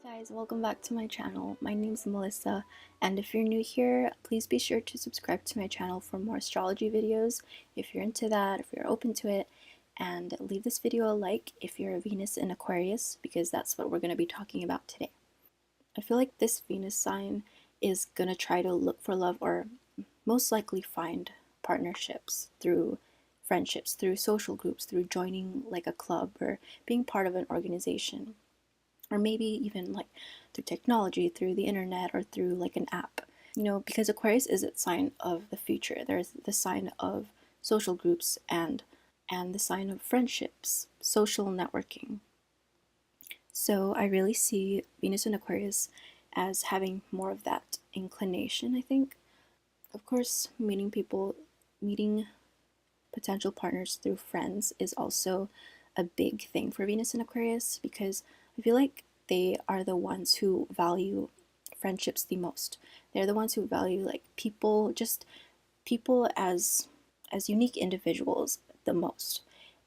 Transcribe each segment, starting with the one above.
Hey guys, welcome back to my channel. My name's Melissa, and if you're new here, please be sure to subscribe to my channel for more astrology videos if you're into that, if you're open to it, and leave this video a like if you're a Venus in Aquarius, because that's what we're going to be talking about today. I feel like this Venus sign is going to try to look for love, or most likely find partnerships through friendships, through social groups, through joining like a club or being part of an organization, or maybe even like through technology, through the internet, or through like an app. Because Aquarius is a sign of the future. There's the sign of social groups and the sign of friendships, social networking. So I really see Venus in Aquarius as having more of that inclination, I think. Of course, meeting potential partners through friends is also a big thing for Venus in Aquarius, because I feel like they are the ones who value friendships the most. They're the ones who value like people, just people as unique individuals the most.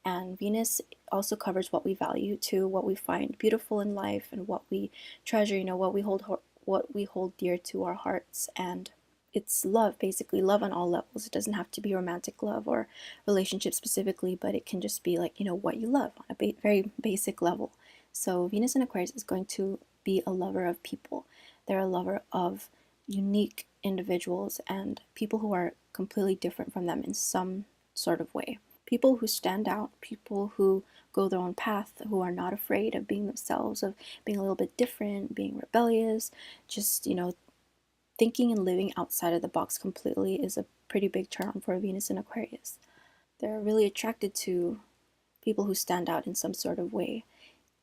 And Venus also covers what we value too, what we find beautiful in life, and what we treasure, what we hold dear to our hearts. And it's love, basically love on all levels. It doesn't have to be romantic love or relationship specifically, but it can just be like, what you love on a very basic level. So Venus in Aquarius is going to be a lover of people. They're a lover of unique individuals and people who are completely different from them in some sort of way. People who stand out, people who go their own path, who are not afraid of being themselves, of being a little bit different, being rebellious, just, thinking and living outside of the box completely is a pretty big turn on for Venus in Aquarius. They're really attracted to people who stand out in some sort of way.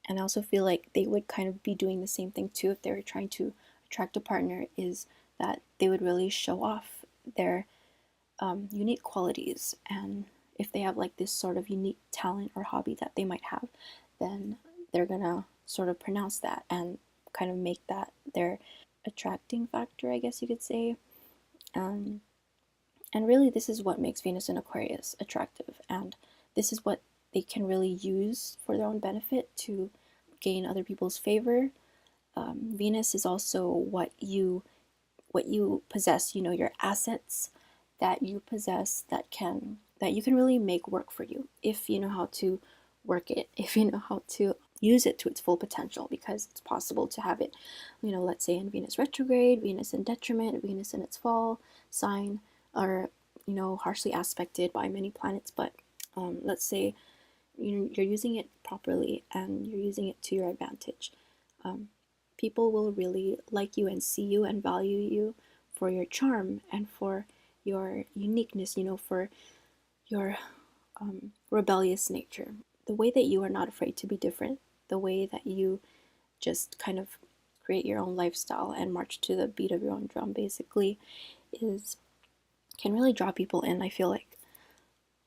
And I also feel like they would kind of be doing the same thing too if they were trying to attract a partner, is that they would really show off their unique qualities. And if they have like this sort of unique talent or hobby that they might have, then they're gonna sort of pronounce that and kind of make that their attracting factor, I guess you could say. Um, and really, this is what makes Venus in Aquarius attractive, and this is what they can really use for their own benefit to gain other people's favor. Venus is also what you possess. Your assets that you possess that you can really make work for you if you know how to work it, if you know how to use it to its full potential, because it's possible to have it, let's say in Venus retrograde, Venus in detriment, Venus in its fall sign, or harshly aspected by many planets. But let's say you're using it properly and you're using it to your advantage. People will really like you and see you and value you for your charm and for your uniqueness, for your rebellious nature. The way that you are not afraid to be different, the way that you just kind of create your own lifestyle and march to the beat of your own drum, basically, can really draw people in, I feel like.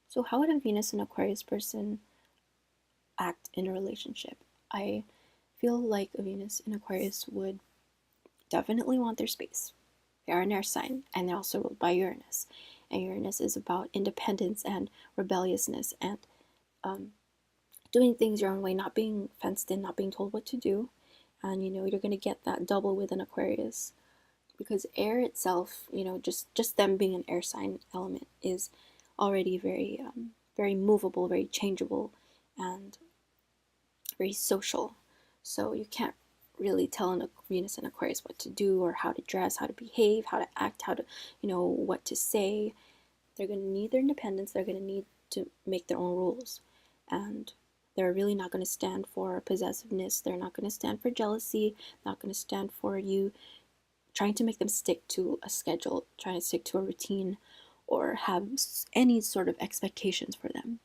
So how would a Venus and Aquarius person act in a relationship? I feel like a Venus in Aquarius would definitely want their space. They are an air sign, and they're also ruled by Uranus. And Uranus is about independence and rebelliousness and doing things your own way, not being fenced in, not being told what to do. And you're going to get that double with an Aquarius, because air itself, just them being an air sign element is already very movable, very changeable, and very social. So you can't really tell a Venus and Aquarius what to do or how to dress, how to behave, how to act, how to, what to say. They're going to need their independence. They're going to need to make their own rules. And they're really not going to stand for possessiveness. They're not going to stand for jealousy, not going to stand for you trying to make them stick to a schedule, trying to stick to a routine, or have any sort of expectations for them.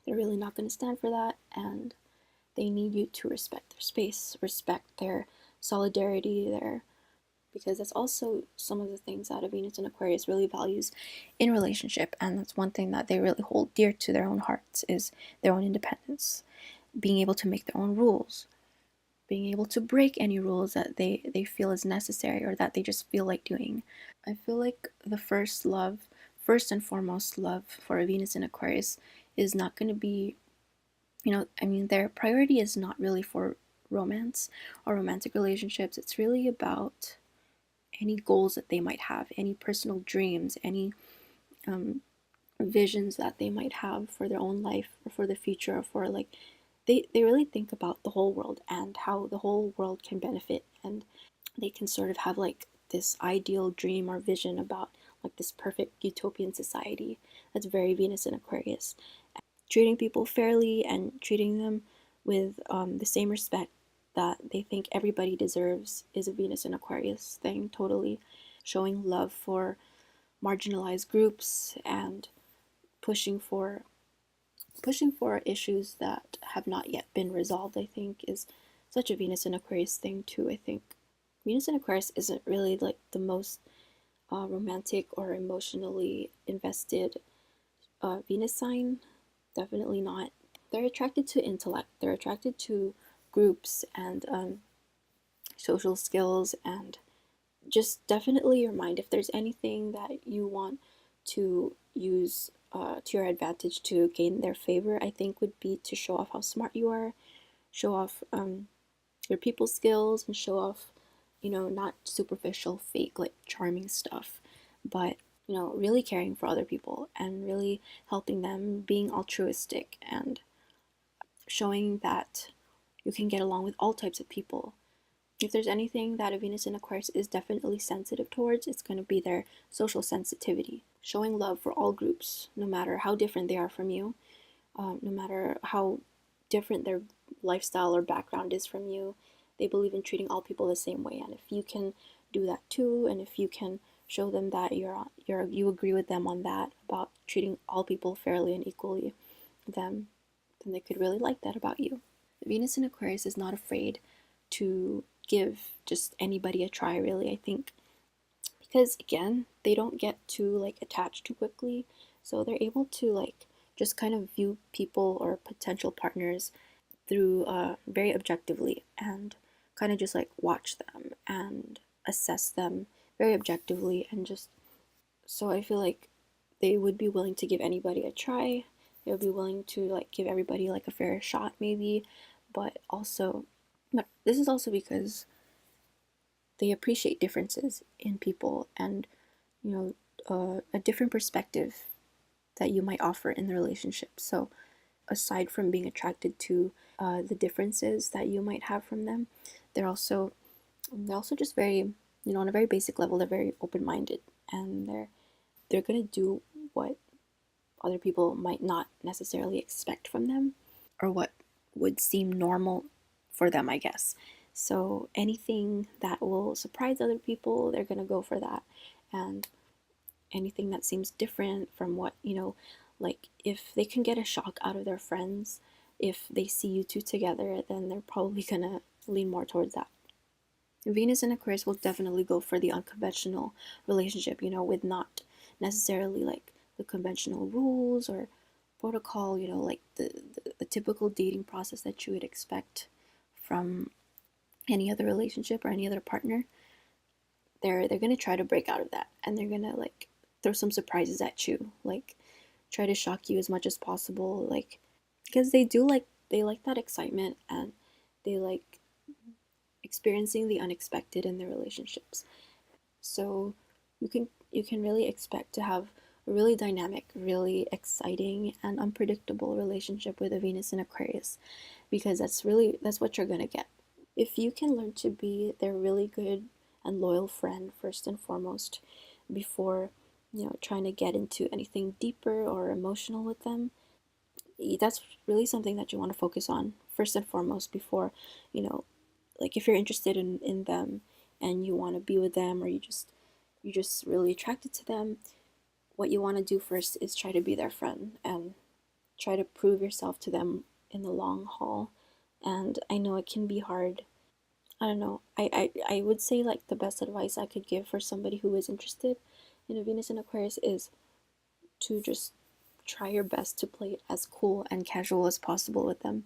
They're really not going to stand for that, and they need you to respect their space, respect their solidarity, because that's also some of the things that a Venus and Aquarius really values in relationship, and that's one thing that they really hold dear to their own hearts, is their own independence, being able to make their own rules, being able to break any rules that they feel is necessary or that they just feel like doing. I feel like the first and foremost love for a Venus in Aquarius is not going to be, their priority is not really for romance or romantic relationships. It's really about any goals that they might have, any personal dreams, any um, visions that they might have for their own life or for the future, or for like they really think about the whole world and how the whole world can benefit, and they can sort of have like this ideal dream or vision about like this perfect utopian society. That's very Venus in Aquarius. Treating people fairly and treating them with the same respect that they think everybody deserves is a Venus in Aquarius thing, totally. Showing love for marginalized groups and pushing for issues that have not yet been resolved, I think, is such a Venus in Aquarius thing too. I think Venus in Aquarius isn't really like the most romantic or emotionally invested Venus sign. Definitely not. They're attracted to intellect. They're attracted to groups and social skills, and just definitely your mind. If there's anything that you want to use to your advantage to gain their favor, I think would be to show off how smart you are, show off your people skills, and show off, not superficial, fake, like charming stuff, but really caring for other people and really helping them, being altruistic and showing that you can get along with all types of people. If there's anything that a Venus in Aquarius is definitely sensitive towards, it's going to be their social sensitivity. Showing love for all groups, no matter how different they are from you, no matter how different their lifestyle or background is from you. They believe in treating all people the same way. And if you can do that too, and if you can show them that you agree with them on that, about treating all people fairly and equally, then they could really like that about you. Venus in Aquarius is not afraid to give just anybody a try, really, I think, because again, they don't get too like attached too quickly, so they're able to like just kind of view people or potential partners through very objectively, and kind of just like watch them and assess them very objectively, and just so I feel like they would be willing to give anybody a try. They would be willing to like give everybody like a fair shot maybe, but also, but this is also because they appreciate differences in people, and a different perspective that you might offer in the relationship. So aside from being attracted to the differences that you might have from them, they're also just very, on a very basic level, they're very open-minded, and they're gonna do what other people might not necessarily expect from them, or what would seem normal for them, I guess. So anything that will surprise other people, they're gonna go for that. And anything that seems different from what, like if they can get a shock out of their friends, if they see you two together, then they're probably gonna lean more towards that. Venus in Aquarius will definitely go for the unconventional relationship, with not necessarily like the conventional rules or protocol, like the typical dating process that you would expect from any other relationship or any other partner. They're gonna try to break out of that, and they're gonna like throw some surprises at you, like try to shock you as much as possible, like because they like that excitement, and they like experiencing the unexpected in their relationships. So you can really expect to have a really dynamic, really exciting and unpredictable relationship with a Venus in Aquarius, because that's what you're going to get. If you can learn to be their really good and loyal friend first and foremost, before trying to get into anything deeper or emotional with them, that's really something that you want to focus on first and foremost, before like if you're interested in them and you want to be with them, or you're just really attracted to them, what you want to do first is try to be their friend and try to prove yourself to them in the long haul. And I know it can be hard. I don't know. I would say like the best advice I could give for somebody who is interested in a Venus in Aquarius is to just try your best to play it as cool and casual as possible with them.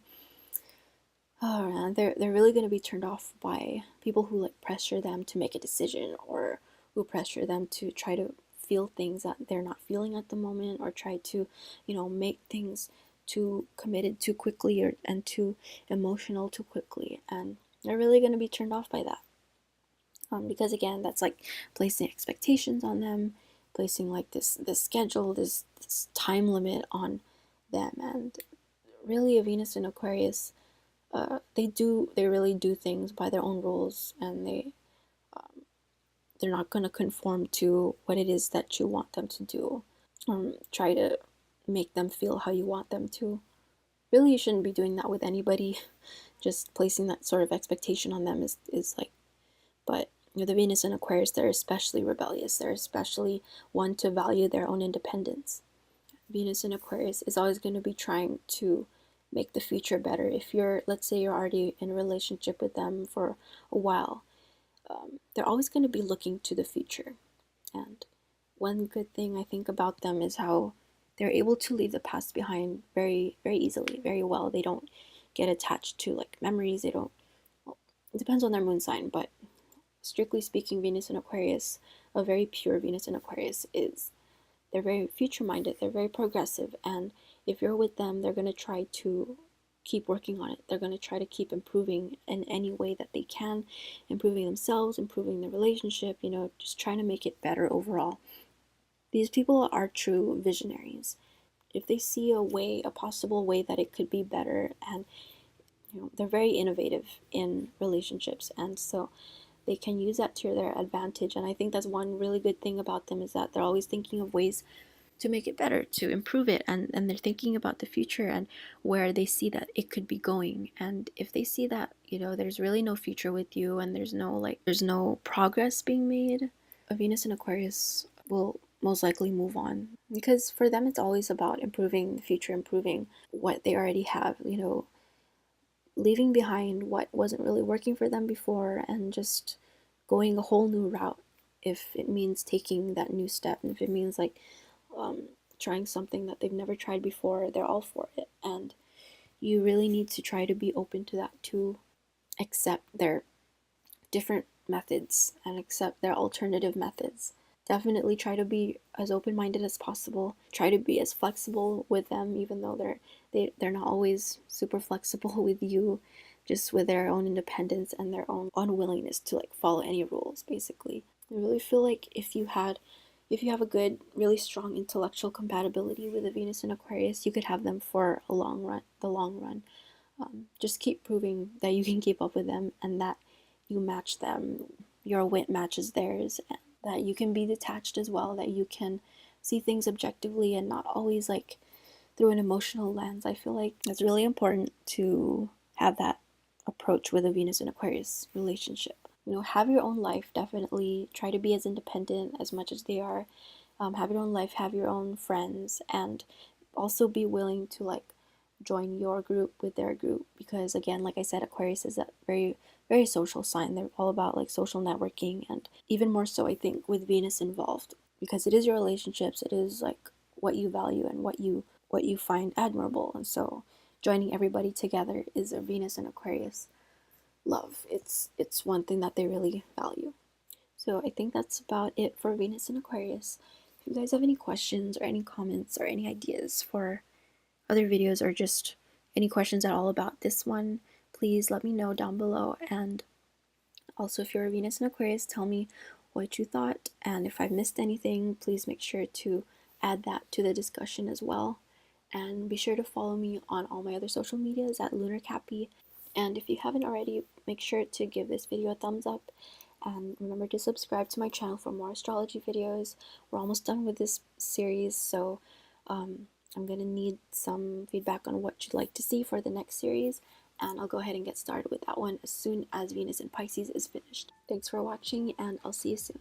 Oh man, they're really gonna be turned off by people who like pressure them to make a decision, or who pressure them to try to feel things that they're not feeling at the moment, or try to, make things too committed too quickly, and too emotional too quickly, and they're really going to be turned off by that. Because again, that's like placing expectations on them, placing like this schedule, this time limit on them. And really, a Venus in Aquarius, they really do things by their own rules, and they're not going to conform to what it is that you want them to do, try to make them feel how you want them to. Really, you shouldn't be doing that with anybody. Just placing that sort of expectation on them is like, but the Venus in Aquarius, they're especially rebellious. They're especially one to value their own independence. Venus in Aquarius is always going to be trying to make the future better. If let's say you're already in a relationship with them for a while, they're always going to be looking to the future. And one good thing I think about them is how they're able to leave the past behind very, very easily, very well. They don't get attached to like memories. They don't, well, it depends on their moon sign, but strictly speaking, Venus in Aquarius, a very pure Venus in Aquarius, they're very future minded, they're very progressive, and if you're with them, they're going to try to keep working on it. They're going to try to keep improving in any way that they can, improving themselves, improving the relationship, just trying to make it better overall. These people are true visionaries. If they see a possible way that it could be better, and they're very innovative in relationships, and so they can use that to their advantage. And I think that's one really good thing about them, is that they're always thinking of ways to make it better, to improve it, and they're thinking about the future and where they see that it could be going. And if they see that there's really no future with you, and there's no progress being made, a Venus in Aquarius will most likely move on, because for them it's always about improving the future, improving what they already have, leaving behind what wasn't really working for them before, and just going a whole new route. If it means taking that new step, and if it means like trying something that they've never tried before, they're all for it. And you really need to try to be open to that, to accept their different methods and accept their alternative methods. Definitely try to be as open-minded as possible. Try to be as flexible with them, even though they're not always super flexible with you, just with their own independence and their own unwillingness to like follow any rules, basically. I really feel like if you have a good, really strong intellectual compatibility with a Venus in Aquarius, you could have them for the long run. Just keep proving that you can keep up with them, and that you match them, your wit matches theirs, and that you can be detached as well, that you can see things objectively and not always like through an emotional lens. I feel like it's really important to have that approach with a Venus and Aquarius relationship. Have your own life. Definitely try to be as independent as much as they are. Have your own life, have your own friends, and also be willing to like join your group with their group, because again, like I said, Aquarius is a very, very social sign. They're all about like social networking, and even more so I think with Venus involved, because it is your relationships, it is like what you value and what you find admirable. And so joining everybody together is a Venus and Aquarius love. It's one thing that they really value. So I think that's about it for Venus and Aquarius. If you guys have any questions or any comments or any ideas for other videos, or just any questions at all about this one, please let me know down below. And also, if you're a Venus and Aquarius, tell me what you thought, and if I've missed anything, please make sure to add that to the discussion as well. And be sure to follow me on all my other social medias at lunarcappy. And if you haven't already, make sure to give this video a thumbs up, and remember to subscribe to my channel for more astrology videos. We're almost done with this series, so I'm going to need some feedback on what you'd like to see for the next series, and I'll go ahead and get started with that one as soon as Venus in Pisces is finished. Thanks for watching, and I'll see you soon.